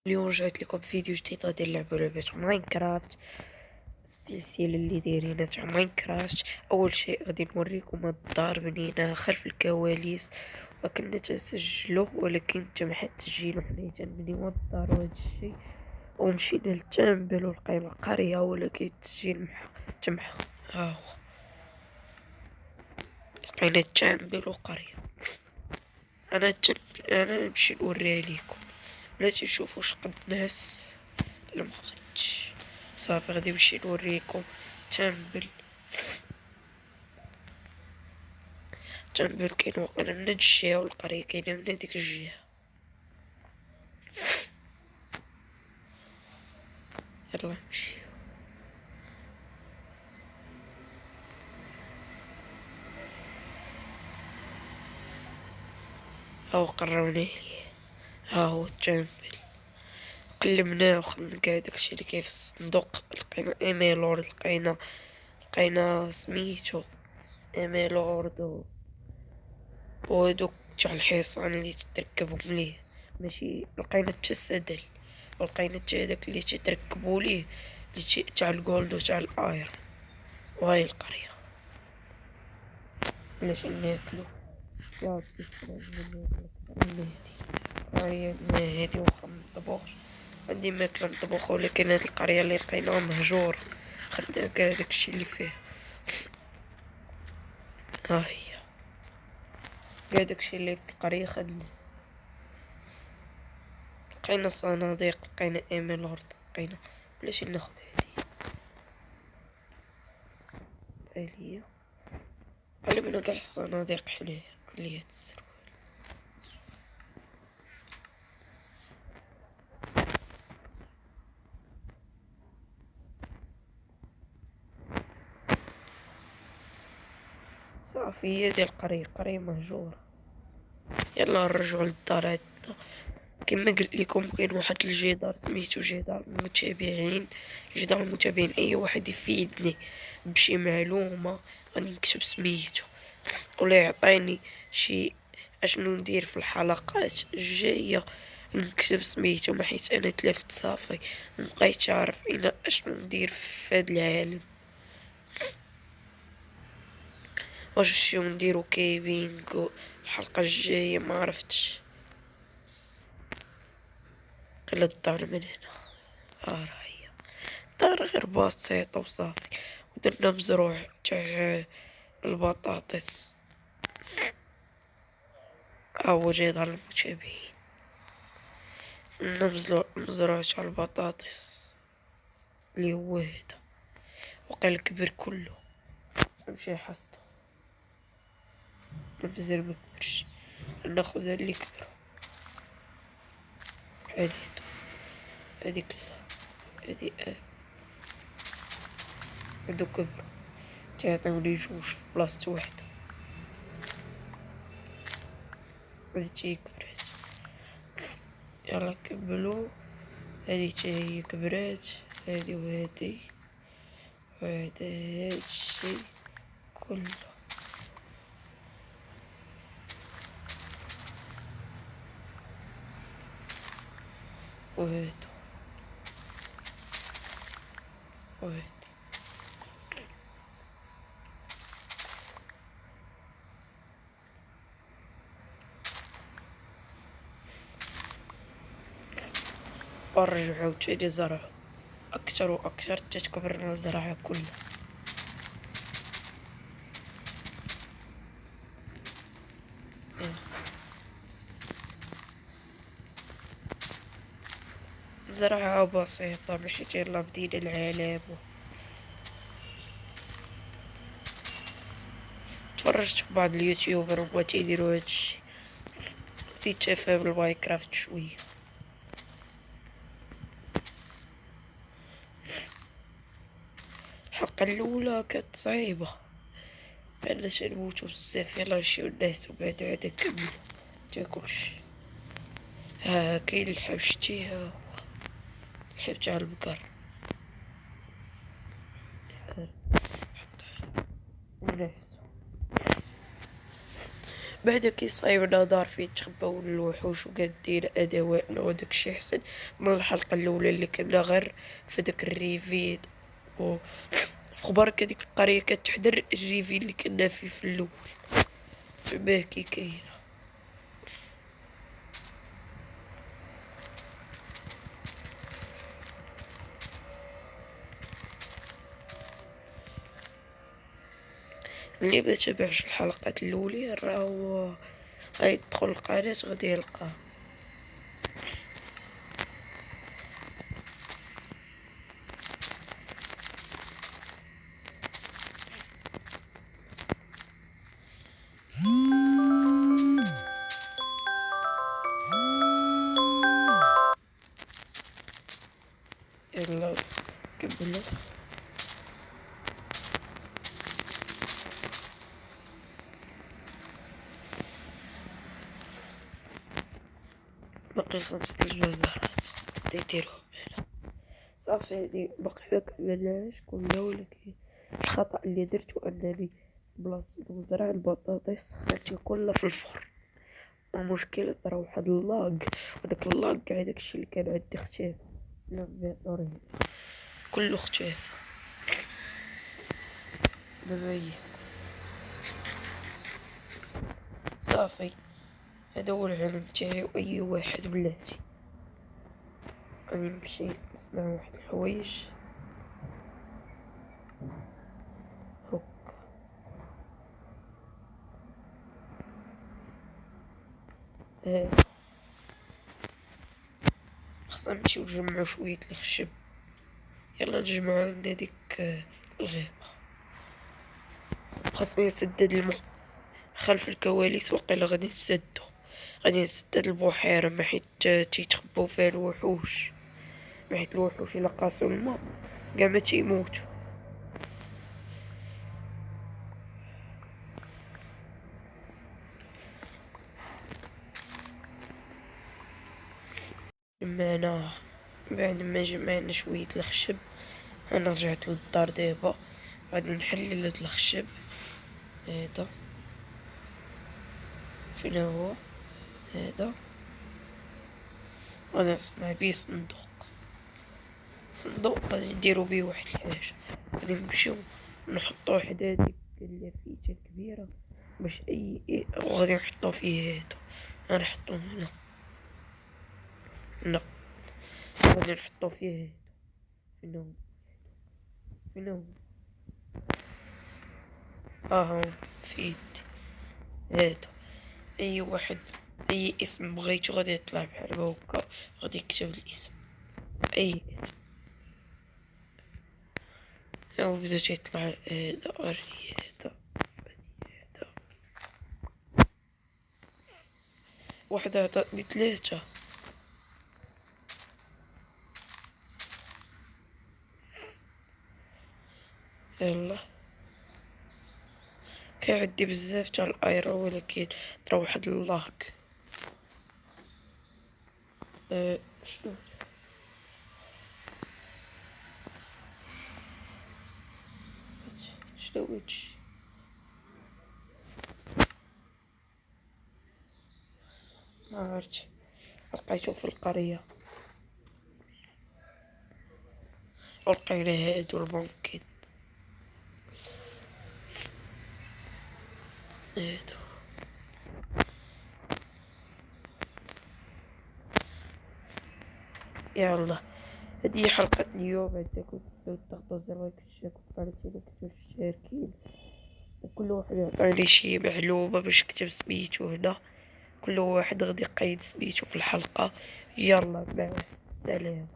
اليوم رجعت لكم فيديو جديد غادي نلعبو لعبة ماينكرافت. السلسلة اللي دايرينها تاع ماينكرافت. اول شيء غادي نوريكم الدار بنيناها خلف الكواليس، وكنا تنسجلو ولكن تم التسجيل وحنا تنبنيو الدار وهذا الشيء، ومشينا للتامبل ولقينا قرية ولكن التسجيل تمحى. ها هو لقينا التامبل وقرية. انا نمشي نوريها ليكم بلاتي نشوفو شقد ناس. لا مقدش صافي غادي نمشي نوريكم تنبل كاين واقيلا من هاد الجهة والقرية كاينة من هاديك الجهة. يلا نمشي. هاو قربنا ليه، ها هو التامبل. قلبناه وخدنا كاع داكشي اللي كاين في الصندوق. لقينا ايميلورد، لقينا سميتو ايميلورد وهادوك تاع الحصان اللي تركبهم ليه. ماشي لقينا حتى السدل، ولقينا حتى هداك اللي تتركبوا ليه اللي تاع الجولد وتاع الايرون. وهاي القرية علاش ناكلو يا ربي هاي هادي واخا مطبوخش. عندي ماكلة مطبوخة ولكن هاد القرية اللي لقيناها مهجورة، خدنا كاع داكشي اللي فيه. ها هي كاع داكشي اللي في القرية خدنا. لقينا صناديق، لقينا ايميلورد، لقينا بلاش ناخد هادي هي. قلبنا كاع الصناديق حنايا اللي هي السرو. صافي هي ديال القرية، قرية مهجورة. يلا نرجعو للدار عندنا. كما قلت لكم كاين واحد الجدار سميتو جدار المتابعين. جدار المتابعين اي واحد يفيدني بشي معلومة غادي نكتب سميتو ولا يعطيني شي اشنو ندير في الحلقات الجاية نكتب سميتو. ما حيت انا تلفت صافي مبقيتش عارف انا اشنو ندير في هاد العالم. واش شو نديرو كيفينغ الحلقة الجاية ما عرفتش. قل الدار من هنا. راهي الدار غير بسيطة وصافي، ودرنا مزروع تاع البطاطس. هو جدار المتابعين، درنا مزروع تاع البطاطس اللي هو هدا وقيل كبر كله. نمشي حصدو مزال مكبرش، ناخد اللي كبرو بحال هادو. هاديك هادي هادو كبرو تعطيوني جوج في بلاصة وحدة. هادي تي كبرات. يلا كملو. هادي تا هي كبرات، هادي وهادي وهذا هادشي كله. وهادو وهادي ونرجعو عاوتاني زرعو أكتر وأكتر حتى تكبر المزرعة كلها. مزرعة بسيطة بحيث يلا بدينا العالم. تفرجت في بعض اليوتيوبر هما تيديرو هادشي، بديت تفهم الماينكرافت شوية. الحلقة الأولى كانت صعيبة لأننا تنموتو بزاف. يلا نمشيو نعسو بعد عاد نكملو تاكلشي. ها كاين اللحم شتي، ها هو اللحم تاع البقر. ونعسو بعد كي صايبنا دار فين تخباو الوحوش وقادين ادواتنا وداك الشي احسن من الحلقة الاولى اللي كنا غير في داك الريفين و في خبارك هاديك القرية كانت تحضر الريفين اللي كنا فيه في الاول. باه كي كاينة اللي ما تابعش الحلقات الاولى راهو غيدخل القناة غادي يلقاه. يلا كملوا. باقي 5 الجزرات ديتيرهم هنا صافي. هادي باقي مكملناهاش كلها، ولكن الخطأ اللي درتو انني بلاصة نزرع البطاطس خليتها كلها في الفرن، والمشكلة طرا واحد اللاق، وداك اللاق كاع داكشي اللي كان عندي اختفى. لا نوريه كله اختفى دابا هي صافي. هذا هو العلم تاعي، واي واحد بلاتي غادي نمشي نصنع واحد الحوايج هك. خاصنا نمشيو نجمعو شوية الخشب. يلا نجمعو من هاديك الغابة. خاصني نسدد خلف الكواليس، وقيلا غادي نسدد البحيرة ما حيت تيتخباو فيها الوحوش، ما حيت الوحوش الا قاسو الماء كاع ما تيموتو. جمعنا بعد ما جمعنا شوية الخشب، انا رجعت للدار دابا غادي نحلل هاد الخشب. هذا فين هو؟ هذا غادي نصنع بيه صندوق غادي نديرو بيه واحد الحاجة. غادي نمشيو نحطو واحد هاديك اللافيتة كبيرة باش وغادي نحطو فيه هادو. غنحطو هنا غادي نحطو فيه هادو. فين هو هو في يدي هادو. اي واحد اي اسم بغيتو غادي يطلع بحال هكا، غادي يكتب الاسم اي اسم. او بدا تيطلع هذا هذا واحد عطاتني 3. يلا كان عندي بزاف تاع الايرو، ولكن طرا واحد اللاك. شنو هادشي ما عرفتش، لقيتو في القرية ولقينا هادو الممكن هادو. يلا هذه حلقة اليوم. عندكم تنسوا تضغطوا زر لايك واشتراك في القناة إذا كنتوا مشتركين، وكل واحد يعطيني شي معلومة باش نكتب سميتو هنا. كل واحد غادي يقيد سميتو في الحلقة. يلا مع السلامة.